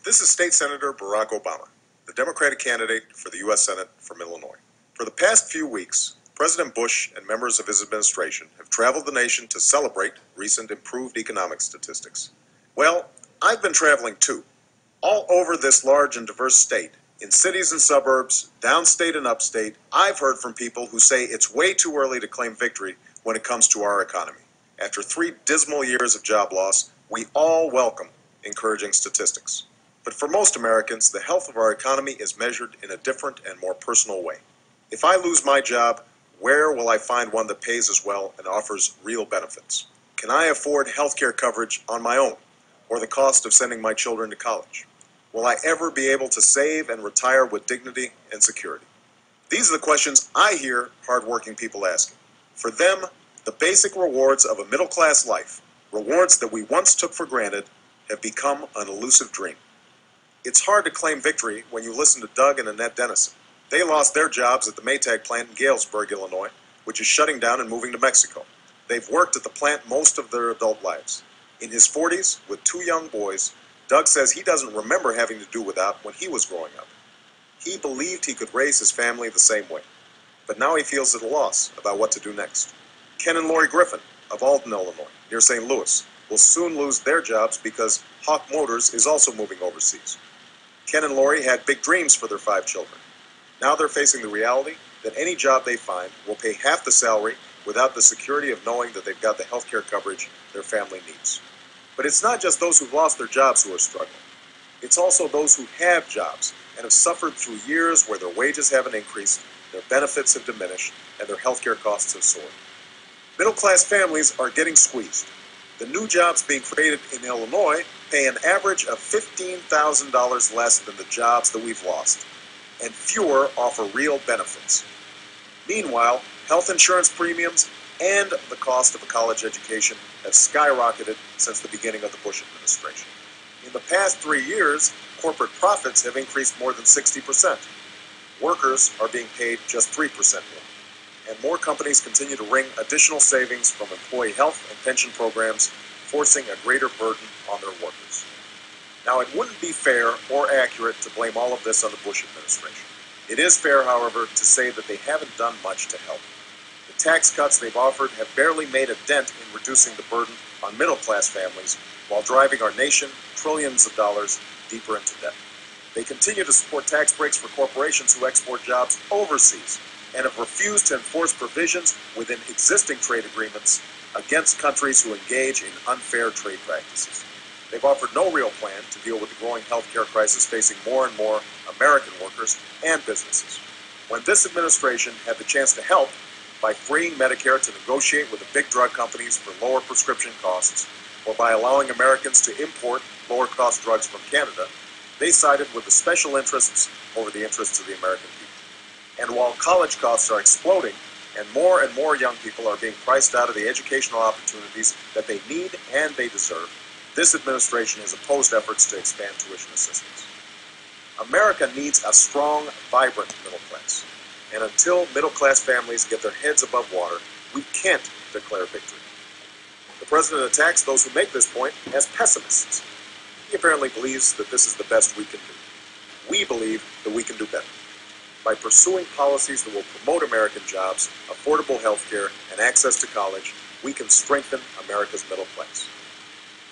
This is State Senator Barack Obama, the Democratic candidate for the U.S. Senate from Illinois. For the past few weeks, President Bush and members of his administration have traveled the nation to celebrate recent improved economic statistics. Well, I've been traveling too, all over this large and diverse state. In cities and suburbs, downstate and upstate, I've heard from people who say it's way too early to claim victory when it comes to our economy. After 3 dismal years of job loss, we all welcome encouraging statistics. But for most Americans, the health of our economy is measured in a different and more personal way. If I lose my job, where will I find one that pays as well and offers real benefits? Can I afford health care coverage on my own, or the cost of sending my children to college? Will I ever be able to save and retire with dignity and security? These are the questions I hear hardworking people asking. For them, the basic rewards of a middle-class life, rewards that we once took for granted, have become an elusive dream. It's hard to claim victory when you listen to Doug and Annette Dennison. They lost their jobs at the Maytag plant in Galesburg, Illinois, which is shutting down and moving to Mexico. They've worked at the plant most of their adult lives. In his 40s, with 2 young boys, Doug says he doesn't remember having to do without when he was growing up. He believed he could raise his family the same way, but now he feels at a loss about what to do next. Ken and Lori Griffin of Alton, Illinois, near St. Louis, will soon lose their jobs because Hawk Motors is also moving overseas. Ken and Lori had big dreams for their 5 children. Now they're facing the reality that any job they find will pay half the salary without the security of knowing that they've got the health care coverage their family needs. But it's not just those who've lost their jobs who are struggling. It's also those who have jobs and have suffered through years where their wages haven't increased, their benefits have diminished, and their health care costs have soared. Middle-class families are getting squeezed. The new jobs being created in Illinois pay an average of $15,000 less than the jobs that we've lost, and fewer offer real benefits. Meanwhile, health insurance premiums and the cost of a college education have skyrocketed since the beginning of the Bush administration. In the past 3 years, corporate profits have increased more than 60%. Workers are being paid just 3% more. And more companies continue to wring additional savings from employee health and pension programs, forcing a greater burden on their workers. Now, it wouldn't be fair or accurate to blame all of this on the Bush administration. It is fair, however, to say that they haven't done much to help. The tax cuts they've offered have barely made a dent in reducing the burden on middle-class families while driving our nation trillions of dollars deeper into debt. They continue to support tax breaks for corporations who export jobs overseas, and have refused to enforce provisions within existing trade agreements against countries who engage in unfair trade practices. They've offered no real plan to deal with the growing healthcare crisis facing more and more American workers and businesses. When this administration had the chance to help by freeing Medicare to negotiate with the big drug companies for lower prescription costs, or by allowing Americans to import lower-cost drugs from Canada, they sided with the special interests over the interests of the American people. And while college costs are exploding, and more young people are being priced out of the educational opportunities that they need and they deserve, this administration has opposed efforts to expand tuition assistance. America needs a strong, vibrant middle class. And until middle-class families get their heads above water, we can't declare victory. The president attacks those who make this point as pessimists. He apparently believes that this is the best we can do. We believe that we can do better. By pursuing policies that will promote American jobs, affordable health care, and access to college, we can strengthen America's middle class.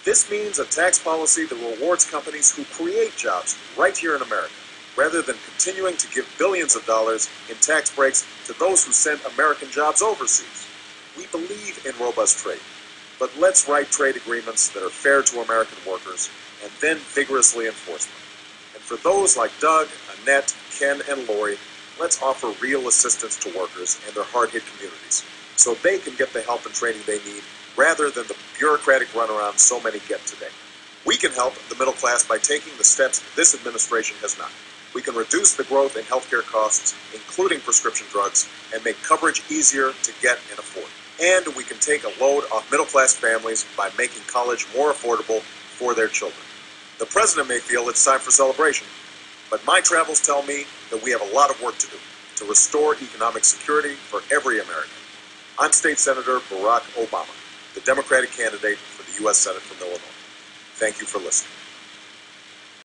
This means a tax policy that rewards companies who create jobs right here in America, rather than continuing to give billions of dollars in tax breaks to those who send American jobs overseas. We believe in robust trade, but let's write trade agreements that are fair to American workers and then vigorously enforce them. And for those like Doug, Annette, Ken, and Lori, let's offer real assistance to workers and their hard-hit communities so they can get the help and training they need rather than the bureaucratic runaround so many get today. We can help the middle class by taking the steps this administration has not. We can reduce the growth in healthcare costs, including prescription drugs, and make coverage easier to get and afford. And we can take a load off middle-class families by making college more affordable for their children. The president may feel it's time for celebration, but my travels tell me that we have a lot of work to do to restore economic security for every American. I'm State Senator Barack Obama, the Democratic candidate for the U.S. Senate from Illinois. Thank you for listening.